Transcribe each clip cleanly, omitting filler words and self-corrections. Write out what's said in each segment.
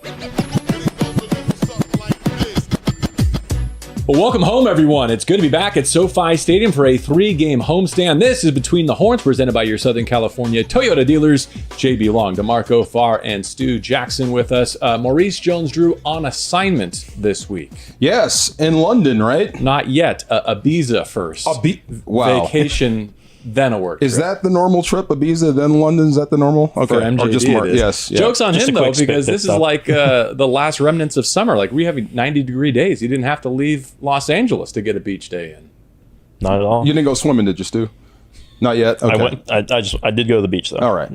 Well, welcome home, everyone. It's good to be back at SoFi Stadium for a 3-game homestand. This is Between the Horns, presented by your Southern California Toyota dealers, JB Long, DeMarco, Farr, and Stu Jackson with us. Maurice Jones-Drew on assignment this week. Yes, in London, right? Not yet. Ibiza first. Wow. Vacation, then a work Is trip. that the normal trip? Ibiza, then London? Is that the normal? Okay. For MJD, or just it is. Yes. Yeah. Joke's on Just him, a though, quick spit because this is stop. like the last remnants of summer. Like, we have 90-degree days. He didn't have to leave Los Angeles to get a beach day in. Not at all. You didn't go swimming, did you, Stu? Not yet? Okay. I did go to the beach, though. All right.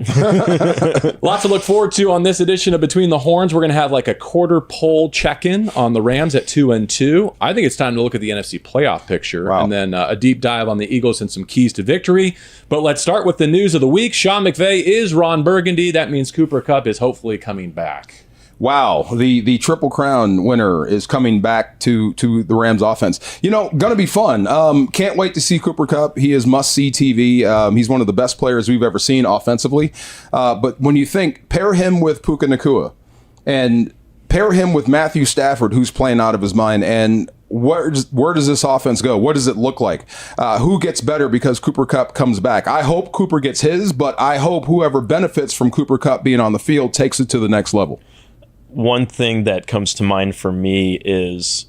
Lots to look forward to on this edition of Between the Horns. We're going to have like a quarter poll check-in on the Rams at 2-2. I think it's time to look at the NFC playoff picture. Wow. And then a deep dive on the Eagles and some keys to victory. But let's start with the news of the week. Sean McVay is Ron Burgundy. That means Cooper Kupp is hopefully coming back. Wow, the Triple Crown winner is coming back to the Rams offense. You know, going to be fun. Can't wait to see Cooper Kupp. He is must-see TV. He's one of the best players we've ever seen offensively. But when you pair him with Puka Nacua and pair him with Matthew Stafford, who's playing out of his mind, and where does this offense go? What does it look like? Who gets better because Cooper Kupp comes back? I hope Cooper gets his, but I hope whoever benefits from Cooper Kupp being on the field takes it to the next level. One thing that comes to mind for me is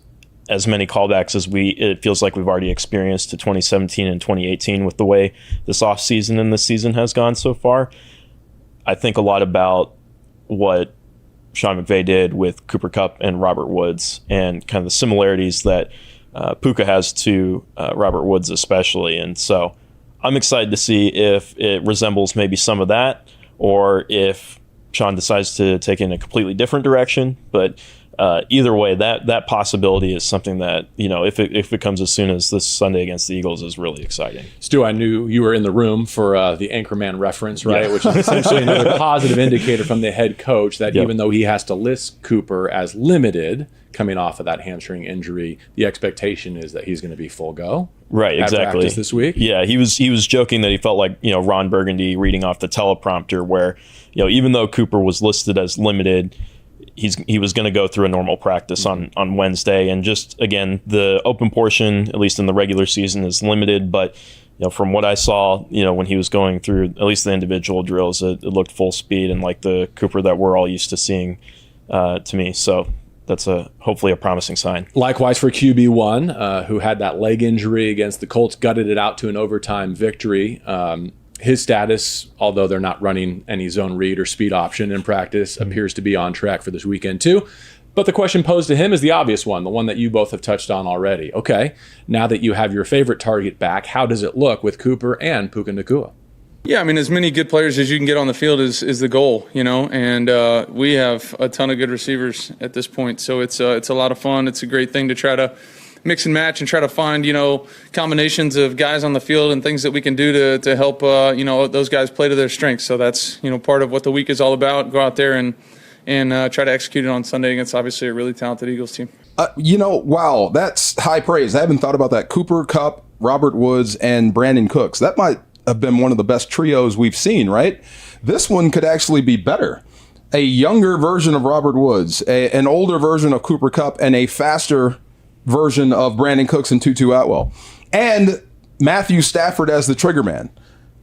as many callbacks as it feels like we've already experienced to 2017 and 2018 with the way this offseason and this season has gone so far. I think a lot about what Sean McVay did with Cooper Kupp and Robert Woods and kind of the similarities that Puka has to Robert Woods especially. And so I'm excited to see if it resembles maybe some of that or if Sean decides to take in a completely different direction, but either way, that possibility is something that, you know, if it comes as soon as this Sunday against the Eagles, is really exciting. Stu, I knew you were in the room for the Anchorman reference, right? Yeah. Which is essentially another positive indicator from the head coach that even though he has to list Cooper as limited coming off of that hamstring injury, the expectation is that he's going to be full go. Right, at exactly. Practice this week. Yeah, he was joking that he felt like, you know, Ron Burgundy reading off the teleprompter where, you know, even though Cooper was listed as limited, he was going to go through a normal practice on Wednesday. And just, again, the open portion, at least in the regular season, is limited. But, you know, from what I saw, you know, when he was going through at least the individual drills, it looked full speed and like the Cooper that we're all used to seeing to me. So that's hopefully a promising sign. Likewise for QB1, who had that leg injury against the Colts, gutted it out to an overtime victory. His status, although they're not running any zone read or speed option in practice, appears to be on track for this weekend too. But the question posed to him is the obvious one, the one that you both have touched on already. Okay, now that you have your favorite target back, how does it look with Cooper and Puka Nacua? Yeah, I mean, as many good players as you can get on the field is the goal, you know, and we have a ton of good receivers at this point. So it's a lot of fun. It's a great thing to try to mix and match and try to find, you know, combinations of guys on the field and things that we can do to help, you know, those guys play to their strengths. So that's, you know, part of what the week is all about. Go out there and try to execute it on Sunday against obviously a really talented Eagles team. You know, wow, that's high praise. I haven't thought about that. Cooper Kupp, Robert Woods, and Brandon Cooks. That might have been one of the best trios we've seen, right? This one could actually be better. A younger version of Robert Woods, an older version of Cooper Kupp, and a faster version of Brandon Cooks and Tutu Atwell. And Matthew Stafford as the trigger man.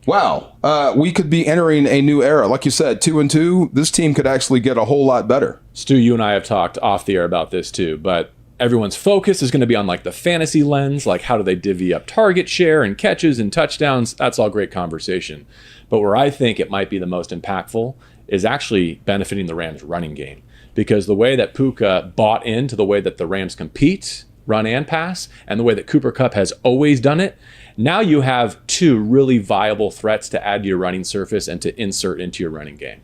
Wow, we could be entering a new era. Like you said, 2-2, this team could actually get a whole lot better. Stu, you and I have talked off the air about this too, but everyone's focus is going to be on like the fantasy lens, like how do they divvy up target share and catches and touchdowns. That's all great conversation. But where I think it might be the most impactful is actually benefiting the Rams running game, because the way that Puka bought into the way that the Rams compete, run and pass, and the way that Cooper Kupp has always done it, now you have two really viable threats to add to your running surface and to insert into your running game.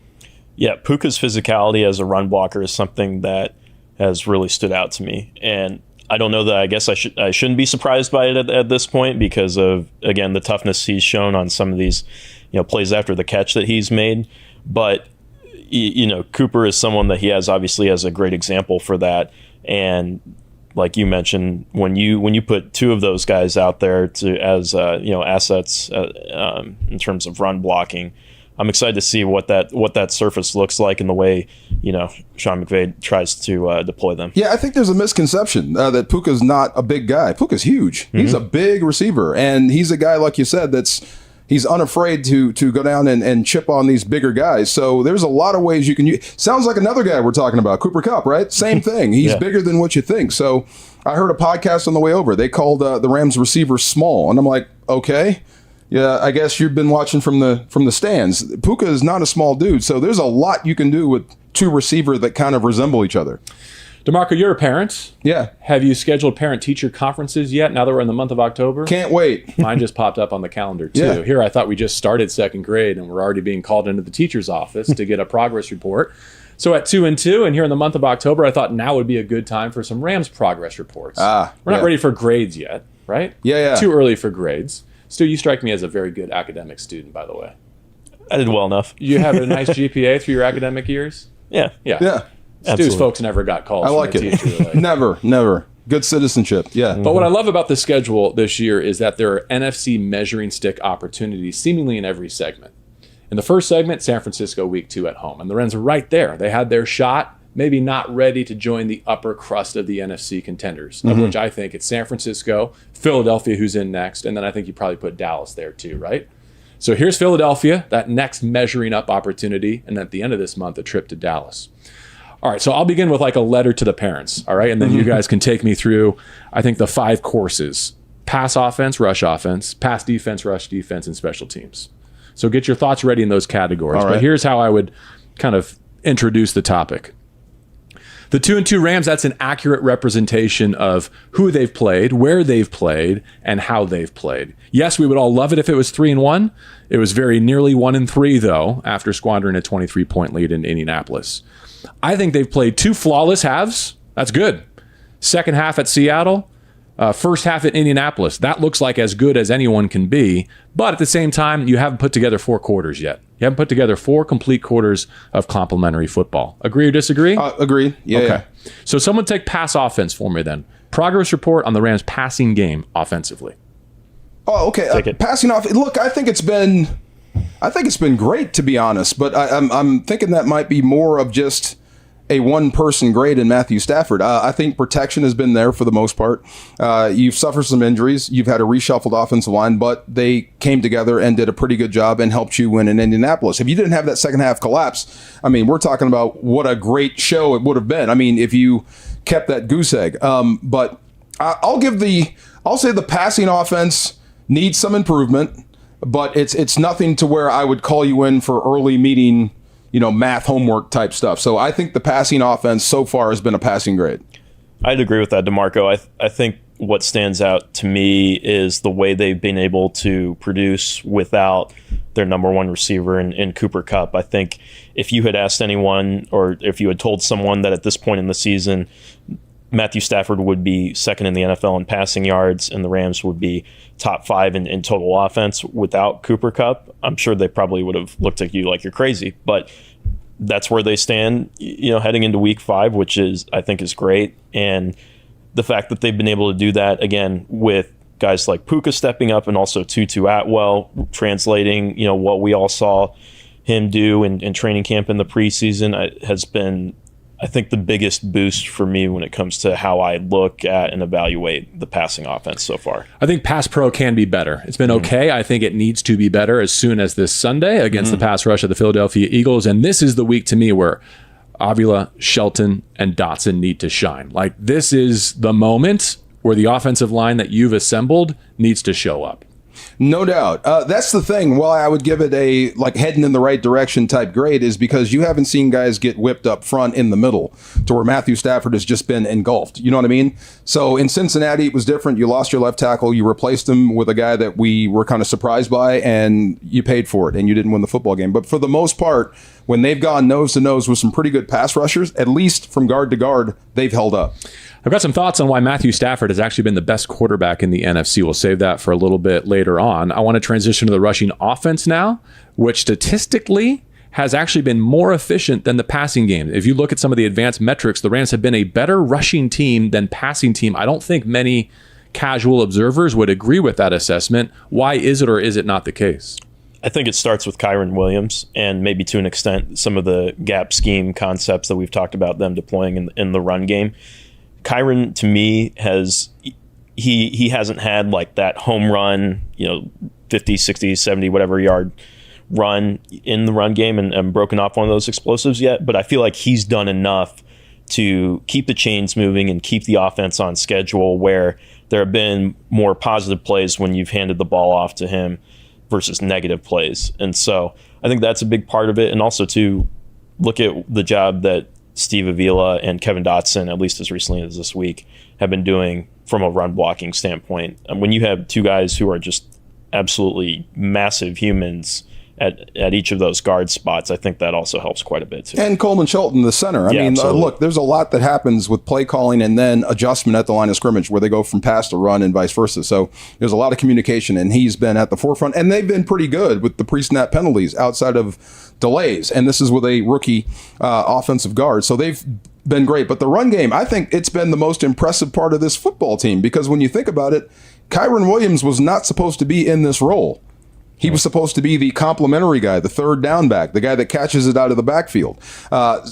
Yeah, Puka's physicality as a run blocker is something that has really stood out to me. And I don't know that I guess I shouldn't be surprised by it at this point because of, again, the toughness he's shown on some of these, you know, plays after the catch that he's made. But, you know, Cooper is someone that he has obviously as a great example for that. And like you mentioned, when you put two of those guys out there as assets in terms of run blocking, I'm excited to see what that surface looks like and the way, Sean McVay tries to deploy them. Yeah, I think there's a misconception that Puka's not a big guy. Puka's huge. Mm-hmm. He's a big receiver, and he's a guy, like you said, he's unafraid to go down and chip on these bigger guys. So there's a lot of ways you can use. Sounds like another guy we're talking about, Cooper Kupp, right? Same thing. He's bigger than what you think. So I heard a podcast on the way over. They called the Rams receiver small, and I'm like, okay. Yeah, I guess you've been watching from the stands. Puka is not a small dude, so there's a lot you can do with two receivers that kind of resemble each other. DeMarco, you're a parent. Yeah. Have you scheduled parent-teacher conferences yet, now that we're in the month of October? Can't wait. Mine just popped up on the calendar, too. Yeah. Here, I thought we just started second grade, and we're already being called into the teacher's office to get a progress report. So at 2-2, and here in the month of October, I thought now would be a good time for some Rams progress reports. We're not ready for grades yet, right? Yeah. Too early for grades. Stu, you strike me as a very good academic student, by the way. I did well enough. You have a nice GPA through your academic years? Yeah. Stu's Absolutely. folks never got calls I like from a it. teacher. Like, Never. Good citizenship. Yeah. But what I love about the schedule this year is that there are NFC measuring stick opportunities seemingly in every segment. In the first segment, San Francisco week 2 at home. And the Rams are right there. They had their shot, maybe not ready to join the upper crust of the NFC contenders, of which I think it's San Francisco, Philadelphia, who's in next, and then I think you probably put Dallas there too, right? So here's Philadelphia, that next measuring up opportunity, and at the end of this month, a trip to Dallas. All right, so I'll begin with like a letter to the parents, all right? And then you guys can take me through, I think, the 5 courses: pass offense, rush offense, pass defense, rush defense, and special teams. So get your thoughts ready in those categories. Right. But here's how I would kind of introduce the topic. The 2-2 Rams, that's an accurate representation of who they've played, where they've played, and how they've played. Yes, we would all love it if it was 3-1. It was very nearly 1-3, though, after squandering a 23-point lead in Indianapolis. I think they've played 2 flawless halves. That's good. Second half at Seattle, first half at Indianapolis. That looks like as good as anyone can be. But at the same time, you haven't put together 4 quarters yet. You haven't put together 4 complete quarters of complementary football. Agree or disagree? Agree. Yeah. Okay. So someone take pass offense for me then. Progress report on the Rams passing game offensively. Oh, okay. Take it. Passing off. Look, I think it's been great, to be honest. But I'm thinking that might be more of just a one-person grade in Matthew Stafford. I think protection has been there for the most part. You've suffered some injuries. You've had a reshuffled offensive line, but they came together and did a pretty good job and helped you win in Indianapolis. If you didn't have that second half collapse, I mean, we're talking about what a great show it would have been. I mean, if you kept that goose egg. But I'll say the passing offense needs some improvement, but it's nothing to where I would call you in for early meeting, math homework type stuff. So I think the passing offense so far has been a passing grade. I'd agree with that, DeMarco. I think what stands out to me is the way they've been able to produce without their number 1 receiver in Cooper Kupp. I think if you had asked anyone, or if you had told someone that at this point in the season, Matthew Stafford would be second in the NFL in passing yards and the Rams would be top 5 in total offense without Cooper Kupp, I'm sure they probably would have looked at you like you're crazy. But that's where they stand, heading into week 5, which I think is great. And the fact that they've been able to do that, again, with guys like Puka stepping up and also Tutu Atwell translating, what we all saw him do in training camp in the preseason has been, I think, the biggest boost for me when it comes to how I look at and evaluate the passing offense so far. I think pass pro can be better. It's been okay. I think it needs to be better as soon as this Sunday against the pass rush of the Philadelphia Eagles. And this is the week to me where Avila, Shelton, and Dotson need to shine. Like, this is the moment where the offensive line that you've assembled needs to show up. No doubt. That's the thing. Why I would give it a heading in the right direction type grade is because you haven't seen guys get whipped up front in the middle to where Matthew Stafford has just been engulfed. You know what I mean? So in Cincinnati, it was different. You lost your left tackle. You replaced him with a guy that we were kind of surprised by, and you paid for it, and you didn't win the football game. But for the most part, when they've gone nose to nose with some pretty good pass rushers, at least from guard to guard, they've held up. I've got some thoughts on why Matthew Stafford has actually been the best quarterback in the NFC. We'll save that for a little bit later on. I want to transition to the rushing offense now, which statistically has actually been more efficient than the passing game. If you look at some of the advanced metrics, the Rams have been a better rushing team than passing team. I don't think many casual observers would agree with that assessment. Why is it or is it not the case? I think it starts with Kyron Williams and maybe to an extent some of the gap scheme concepts that we've talked about them deploying in the run game. Kyron, to me, he hasn't had like that home run, 50, 60, 70, whatever yard run in the run game and broken off one of those explosives yet. But I feel like he's done enough to keep the chains moving and keep the offense on schedule, where there have been more positive plays when you've handed the ball off to him versus negative plays. And so I think that's a big part of it. And also to look at the job that Steve Avila and Kevin Dotson, at least as recently as this week, have been doing from a run blocking standpoint. And when you have two guys who are just absolutely massive humans at each of those guard spots, I think that also helps quite a bit too. And Coleman Shelton, the center. I mean, look, there's a lot that happens with play calling and then adjustment at the line of scrimmage where they go from pass to run and vice versa. So there's a lot of communication, and he's been at the forefront. And they've been pretty good with the pre-snap penalties outside of delays. And this is with a rookie offensive guard. So they've been great. But the run game, I think it's been the most impressive part of this football team, because when you think about it, Kyron Williams was not supposed to be in this role. He was supposed to be the complementary guy, the third down back, the guy that catches it out of the backfield.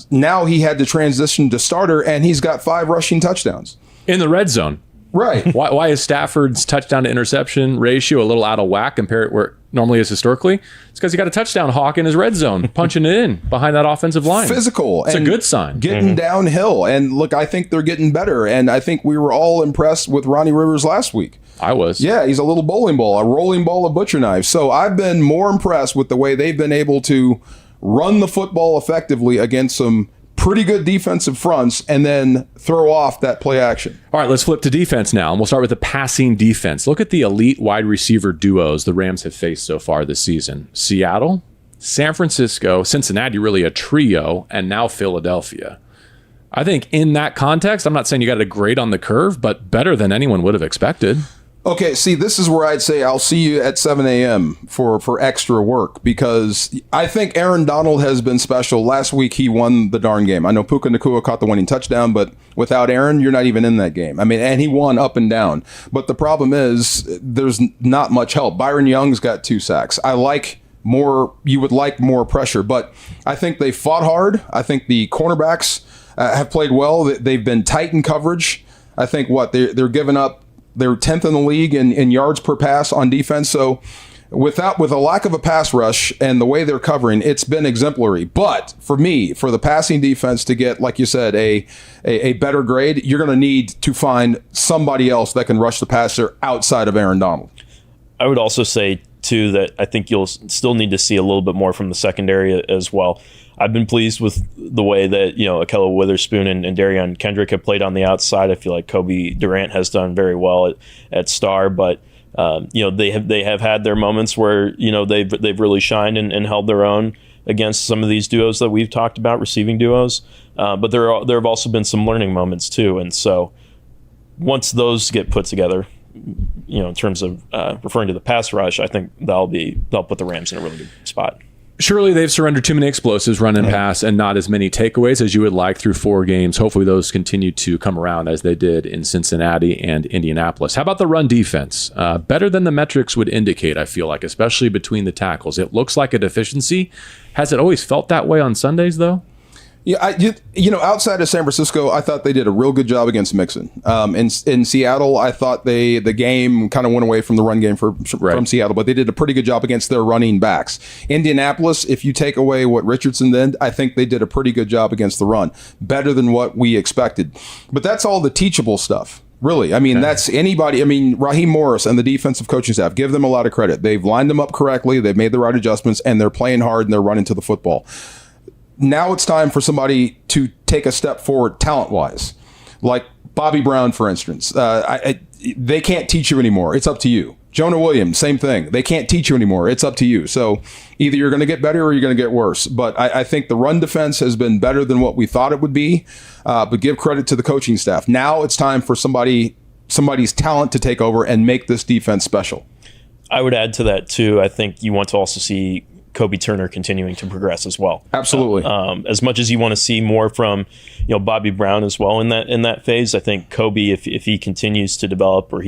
Now he had to transition to starter, and he's got 5 rushing touchdowns. In the red zone. Right. Why is Stafford's touchdown to interception ratio a little out of whack compared to where it normally is historically? It's because he got a touchdown hawk in his red zone, punching it in behind that offensive line. Physical. It's a good sign. Getting downhill. And look, I think they're getting better. And I think we were all impressed with Ronnie Rivers last week. I was. Yeah, he's a little bowling ball, a rolling ball of butcher knives. So I've been more impressed with the way they've been able to run the football effectively against some pretty good defensive fronts and then throw off that play action. All right, let's flip to defense now, and we'll start with the passing defense. Look at the elite wide receiver duos the Rams have faced so far this season. Seattle, San Francisco, Cincinnati, really a trio, and now Philadelphia. I think in that context, I'm not saying you got a grade on the curve, but better than anyone would have expected. Okay, see, this is where I'd say I'll see you at 7 a.m. for extra work, because I think Aaron Donald has been special. Last week, he won the darn game. I know Puka Nacua caught the winning touchdown, but without Aaron, you're not even in that game. I mean, and he won up and down. But the problem is there's not much help. Byron Young's got 2 sacks. You would like more pressure, but I think they fought hard. I think the cornerbacks have played well. They've been tight in coverage. I think they're giving up. They're 10th in the league in yards per pass on defense. So with a lack of a pass rush and the way they're covering, it's been exemplary. But for me, for the passing defense to get, like you said, a better grade, you're going to need to find somebody else that can rush the passer outside of Aaron Donald. I would also say, too, that I think you'll still need to see a little bit more from the secondary as well. I've been pleased with the way that, Akello Witherspoon and Darian Kendrick have played on the outside. I feel like Kobe Durant has done very well at star, but they have had their moments where they've really shined and held their own against some of these duos that we've talked about, receiving duos. But there have also been some learning moments too, and so once those get put together, in terms of referring to the pass rush, I think they'll put the Rams in a really good spot. Surely they've surrendered too many explosives, run and pass, and not as many takeaways as you would like through 4 games. Hopefully those continue to come around as they did in Cincinnati and Indianapolis. How about the run defense? Better than the metrics would indicate, I feel like, especially between the tackles. It looks like a deficiency. Has it always felt that way on Sundays, though? Yeah, outside of San Francisco, I thought they did a real good job against Mixon. In Seattle, I thought the game kind of went away from the run game from Seattle, but they did a pretty good job against their running backs. Indianapolis, if you take away what Richardson did, I think they did a pretty good job against the run, better than what we expected. But that's all the teachable stuff. Really. I mean, that's anybody. I mean, Raheem Morris and the defensive coaching staff, give them a lot of credit. They've lined them up correctly. They've made the right adjustments, and they're playing hard, and they're running to the football. Now it's time for somebody to take a step forward talent-wise, like Bobby Brown, for instance. They can't teach you anymore. It's up to you. Jonah Williams, same thing. They can't teach you anymore. It's up to you. So either you're going to get better or you're going to get worse. But I think the run defense has been better than what we thought it would be. But give credit to the coaching staff. Now it's time for somebody's talent to take over and make this defense special. I would add to that, too. I think you want to also see Kobe Turner continuing to progress as well. Absolutely. As much as you want to see more from Bobby Brown as well in that phase, I think Kobe, if he continues to develop, or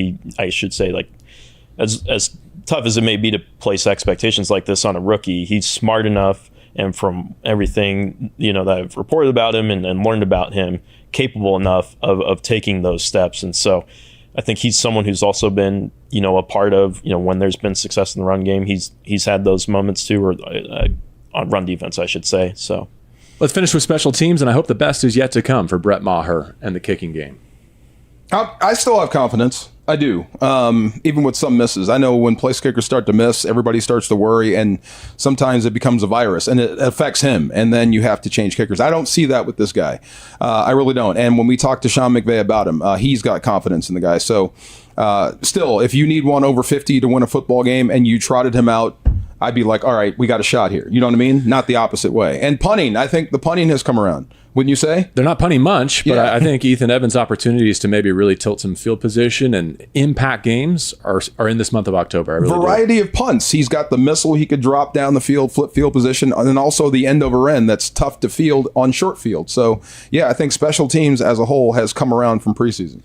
as tough as it may be to place expectations like this on a rookie, he's smart enough, and from everything that I've reported about him and learned about him, capable enough of taking those steps. And so I think he's someone who's also been a part of when there's been success in the run game, he's had those moments too, or on run defense, I should say. So let's finish with special teams, and I hope the best is yet to come for Brett Maher and the kicking game. I still have confidence. I do. Even with some misses. I know when place kickers start to miss, everybody starts to worry, and sometimes it becomes a virus, and it affects him, and then you have to change kickers. I don't see that with this guy. I really don't. And when we talk to Sean McVay about him, he's got confidence in the guy. So still, if you need one over 50 to win a football game and you trotted him out, I'd be like, all right, we got a shot here. You know what I mean? Not the opposite way. And punting, I think the punting has come around. Wouldn't you say? They're not punting much, but I think Ethan Evans' opportunities to maybe really tilt some field position and impact games are in this month of October. I really Variety of punts. He's got the missile he could drop down the field, flip field position, and then also the end over end that's tough to field on short field. So, yeah, I think special teams as a whole has come around from preseason.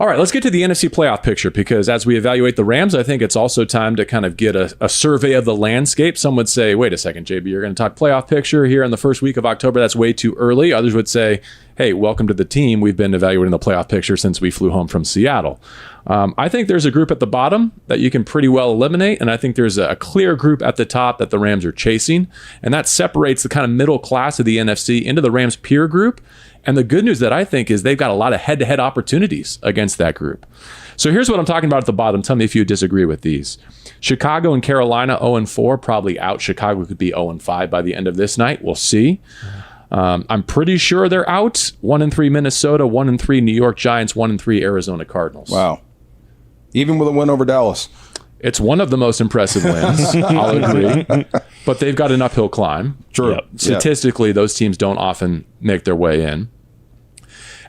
All right, let's get to the NFC playoff picture, because as we evaluate the Rams, I think it's also time to kind of get a survey of the landscape. Some would say, wait a second, JB, you're going to talk playoff picture here in the first week of October. That's way too early. Others would say, hey, welcome to the team. We've been evaluating the playoff picture since we flew home from Seattle. I think there's a group at the bottom that you can pretty well eliminate, and I think there's a clear group at the top that the Rams are chasing, and that separates the kind of middle class of the NFC into the Rams peer group. And the good news that I think is they've got a lot of head-to-head opportunities against that group. So here's what I'm talking about at the bottom. Tell me if you disagree with these. Chicago and Carolina 0-4, probably out. Chicago could be 0-5 by the end of this night. We'll see. I'm pretty sure they're out. 1-3 Minnesota, 1-3 New York Giants, 1-3 Arizona Cardinals. Wow. Even with a win over Dallas. It's one of the most impressive wins, I'll agree. But they've got an uphill climb. True. Yep. Statistically, those teams don't often make their way in.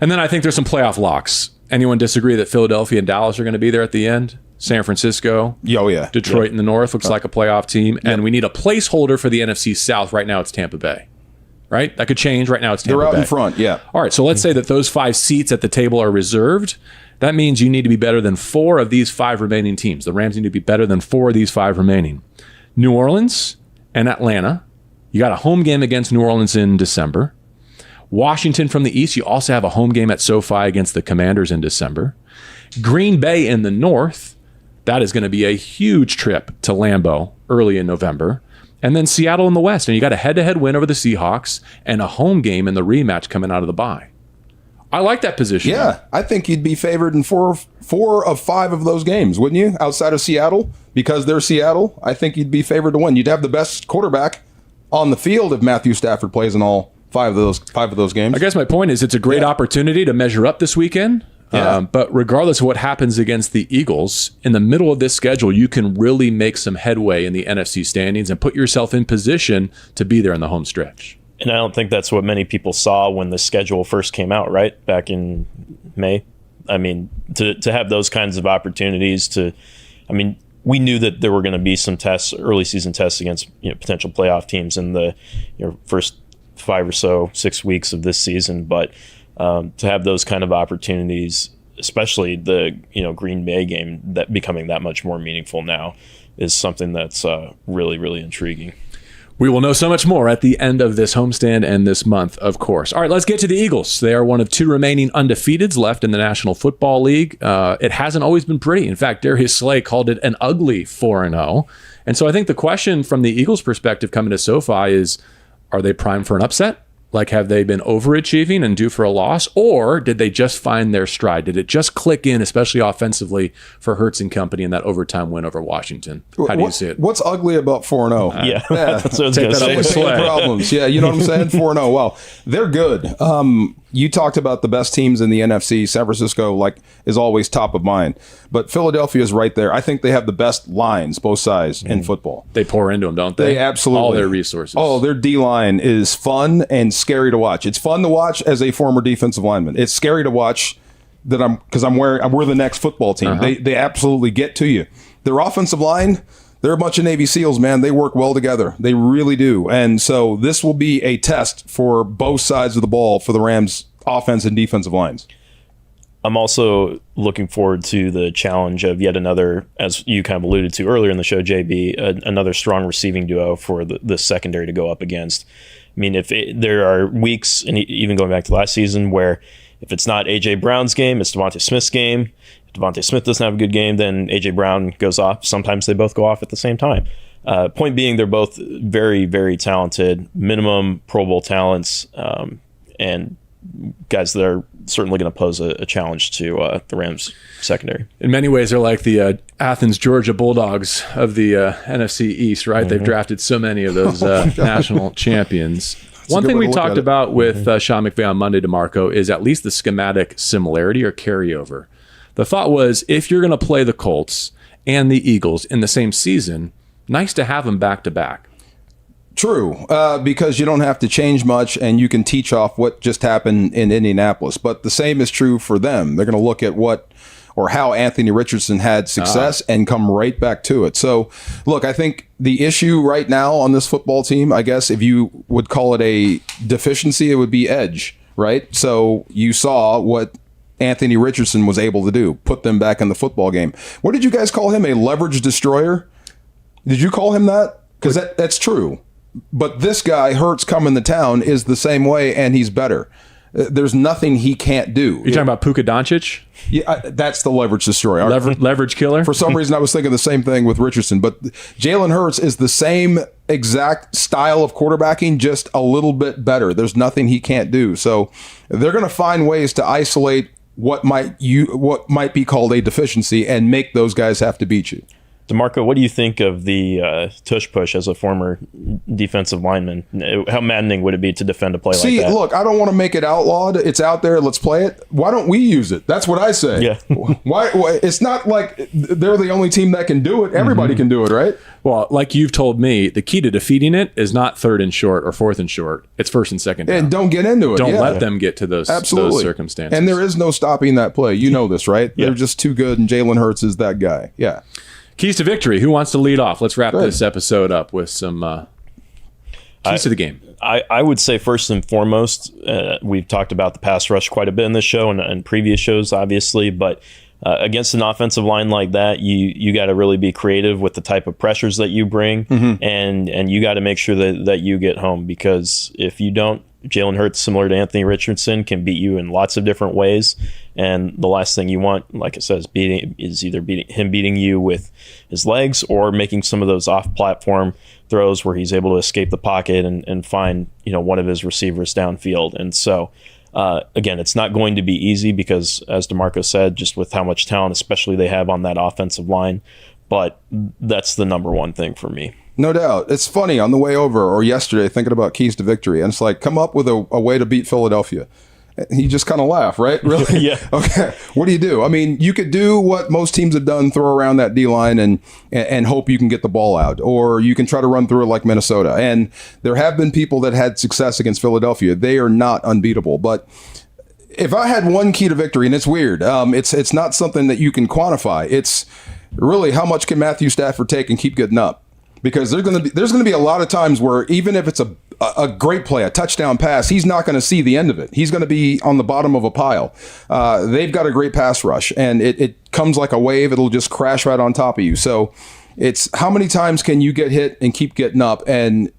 And then I think there's some playoff locks. Anyone disagree that Philadelphia and Dallas are going to be there at the end? San Francisco? Oh, yeah. Detroit in the North looks like a playoff team. And we need a placeholder for the NFC South. Right now, it's Tampa Bay. Right? That could change. Right now, it's Tampa Bay. They're out in front, yeah. All right, so let's say that those 5 seats at the table are reserved. That means you need to be better than 4 of these 5 remaining teams. The Rams need to be better than 4 of these 5 remaining. New Orleans and Atlanta. You got a home game against New Orleans in December. Washington from the East, you also have a home game at SoFi against the Commanders in December. Green Bay in the North, that is going to be a huge trip to Lambeau early in November. And then Seattle in the West, and you got a head-to-head win over the Seahawks and a home game in the rematch coming out of the bye. I like that position. Yeah, I think you'd be favored in four of 5 of those games, wouldn't you? Outside of Seattle, because they're Seattle, I think you'd be favored to win. You'd have the best quarterback on the field if Matthew Stafford plays in all 5 of those games. I guess my point is it's a great opportunity to measure up this weekend. Yeah. But regardless of what happens against the Eagles, in the middle of this schedule, you can really make some headway in the NFC standings and put yourself in position to be there in the home stretch. And I don't think that's what many people saw when the schedule first came out, right? Back in May. I mean, to have those kinds of opportunities we knew that there were going to be some tests, early season tests against potential playoff teams in the first 5 or so 6 weeks of this season. But to have those kind of opportunities, especially the Green Bay game, that becoming that much more meaningful now, is something that's really, really intriguing. We will know so much more at the end of this homestand and this month, of course. All right, let's get to the Eagles. They are one of 2 remaining undefeateds left in the National Football League. It hasn't always been pretty. In fact, Darius Slay called it an ugly 4-0. And so I think the question from the Eagles' perspective coming to SoFi is, are they primed for an upset? Like, have they been overachieving and due for a loss? Or did they just find their stride? Did it just click in, especially offensively, for Hurts and company in that overtime win over Washington? How do you see it? What's ugly about 4-0? Yeah, that's what I was going to say. Same problems. Yeah, you know what I'm saying? 4-0. Well, they're good. You talked about the best teams in the NFC. San Francisco, is always top of mind. But Philadelphia is right there. I think they have the best lines, both sides, in football. They pour into them, don't they? They absolutely. All their resources. Oh, their D-line is fun and scary to watch. It's fun to watch as a former defensive lineman. It's scary to watch because we're the next football team. Uh-huh. They absolutely get to you. Their offensive line, they're a bunch of Navy SEALs, man. They work well together. They really do. And so this will be a test for both sides of the ball for the Rams' offense and defensive lines. I'm also looking forward to the challenge of yet another, as you kind of alluded to earlier in the show, JB, another strong receiving duo for the secondary to go up against. I mean, there are weeks, and even going back to last season, where if it's not A.J. Brown's game, it's Devontae Smith's game. If Devontae Smith doesn't have a good game, then A.J. Brown goes off. Sometimes they both go off at the same time. Point being, they're both very, very talented, minimum Pro Bowl talents, and guys that are certainly going to pose a challenge to the Rams secondary. In many ways, they're like the Athens, Georgia Bulldogs of the NFC East, right? They've drafted so many of those national champions. One thing we talked about with Sean McVay on Monday, DeMarco, is at least the schematic similarity or carryover. The thought was, if you're going to play the Colts and the Eagles in the same season, nice to have them back to back. True, because you don't have to change much and you can teach off what just happened in Indianapolis. But the same is true for them. They're going to look at what or how Anthony Richardson had success and come right back to it. So, look, I think the issue right now on this football team, I guess if you would call it a deficiency, it would be edge, right? So you saw what Anthony Richardson was able to do, put them back in the football game. What did you guys call him? A leverage destroyer? Did you call him that? Because that's true. But this guy, Hurts, coming to town, is the same way, and he's better. There's nothing he can't do. You're talking about Puka Nacua? Yeah, that's the leverage destroyer. Leverage killer? For some reason, I was thinking the same thing with Richardson. But Jalen Hurts is the same exact style of quarterbacking, just a little bit better. There's nothing he can't do. So they're going to find ways to isolate what might be called a deficiency and make those guys have to beat you. DeMarco, what do you think of the tush push as a former defensive lineman? How maddening would it be to defend a play like that? See, look, I don't want to make it outlawed. It's out there. Let's play it. Why don't we use it? That's what I say. Yeah. Why? It's not like they're the only team that can do it. Everybody can do it, right? Well, like you've told me, the key to defeating it is not 3rd and short or 4th and short. It's 1st and 2nd down. And don't get into it. Don't let them get to those circumstances. And there is no stopping that play. You know this, right? They're just too good, and Jalen Hurts is that guy. Yeah. Keys to victory. Who wants to lead off? Let's wrap this episode up with some keys to the game. I would say first and foremost, we've talked about the pass rush quite a bit in this show and previous shows, obviously, but against an offensive line like that, you got to really be creative with the type of pressures that you bring, and you got to make sure that you get home, because if you don't, Jalen Hurts, similar to Anthony Richardson, can beat you in lots of different ways. And the last thing you want, like I said, is either beating you with his legs or making some of those off-platform throws where he's able to escape the pocket and find one of his receivers downfield. And so, again, it's not going to be easy because, as DeMarco said, just with how much talent, especially they have on that offensive line. But that's the number one thing for me. No doubt. It's funny, on the way over or yesterday, thinking about keys to victory, and it's like, come up with a way to beat Philadelphia. You just kind of laugh, right? Really? Yeah. Okay. What do? I mean, you could do what most teams have done, throw around that D-line and hope you can get the ball out. Or you can try to run through it like Minnesota. And there have been people that had success against Philadelphia. They are not unbeatable. But if I had one key to victory, and it's weird, it's not something that you can quantify. It's really, how much can Matthew Stafford take and keep getting up? Because there's going to be a lot of times where even if it's a great play, a touchdown pass, he's not going to see the end of it. He's going to be on the bottom of a pile. They've got a great pass rush, and it comes like a wave. It'll just crash right on top of you. So it's how many times can you get hit and keep getting up and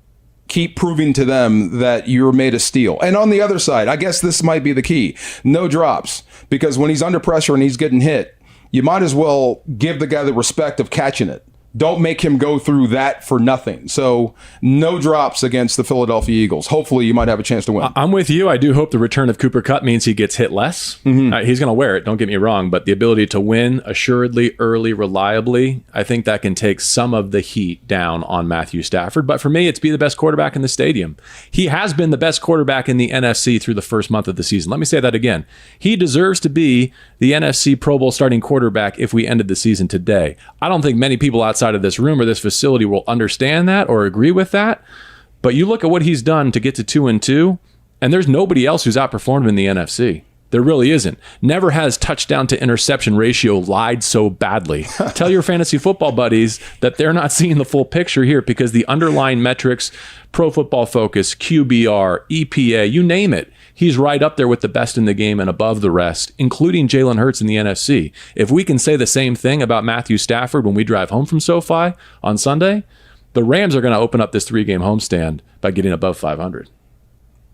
keep proving to them that you're made of steel. And on the other side, I guess this might be the key. No drops, because when he's under pressure and he's getting hit, you might as well give the guy the respect of catching it. Don't make him go through that for nothing. So no drops against the Philadelphia Eagles. Hopefully you might have a chance to win. I'm with you. I do hope the return of Cooper Kupp means he gets hit less. He's going to wear it, don't get me wrong, but the ability to win assuredly, early, reliably, I think that can take some of the heat down on Matthew Stafford. But for me, it's be the best quarterback in the stadium. He has been the best quarterback in the NFC through the first month of the season. Let me say that again. He deserves to be the NFC Pro Bowl starting quarterback if we ended the season today. I don't think many people outside of this room or this facility will understand that or agree with that. But you look at what he's done to get to 2-2, and there's nobody else who's outperformed him in the NFC. There really isn't. Never has touchdown to interception ratio lied so badly. Tell your fantasy football buddies that they're not seeing the full picture here, because the underlying metrics, Pro Football Focus, QBR, EPA, you name it, he's right up there with the best in the game and above the rest, including Jalen Hurts in the NFC. If we can say the same thing about Matthew Stafford when we drive home from SoFi on Sunday, the Rams are going to open up this 3-game homestand by getting above 500.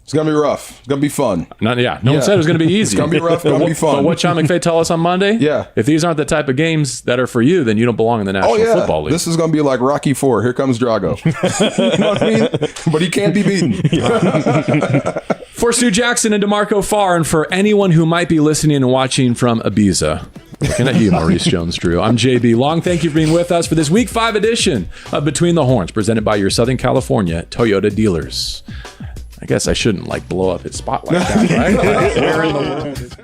It's going to be rough. It's going to be fun. No one said it was going to be easy. It's going to be rough. It's going to be fun. But what Sean McVay tell us on Monday? Yeah. If these aren't the type of games that are for you, then you don't belong in the National Football League. This is going to be like Rocky IV. Here comes Drago. You know what I mean? But he can't be beaten. For Stu Jackson and DeMarco Farr, and for anyone who might be listening and watching from Ibiza, looking at you, Maurice Jones-Drew, I'm JB Long. Thank you for being with us for this Week 5 edition of Between the Horns, presented by your Southern California Toyota dealers. I guess I shouldn't blow up his spot like that, right? Where in the world is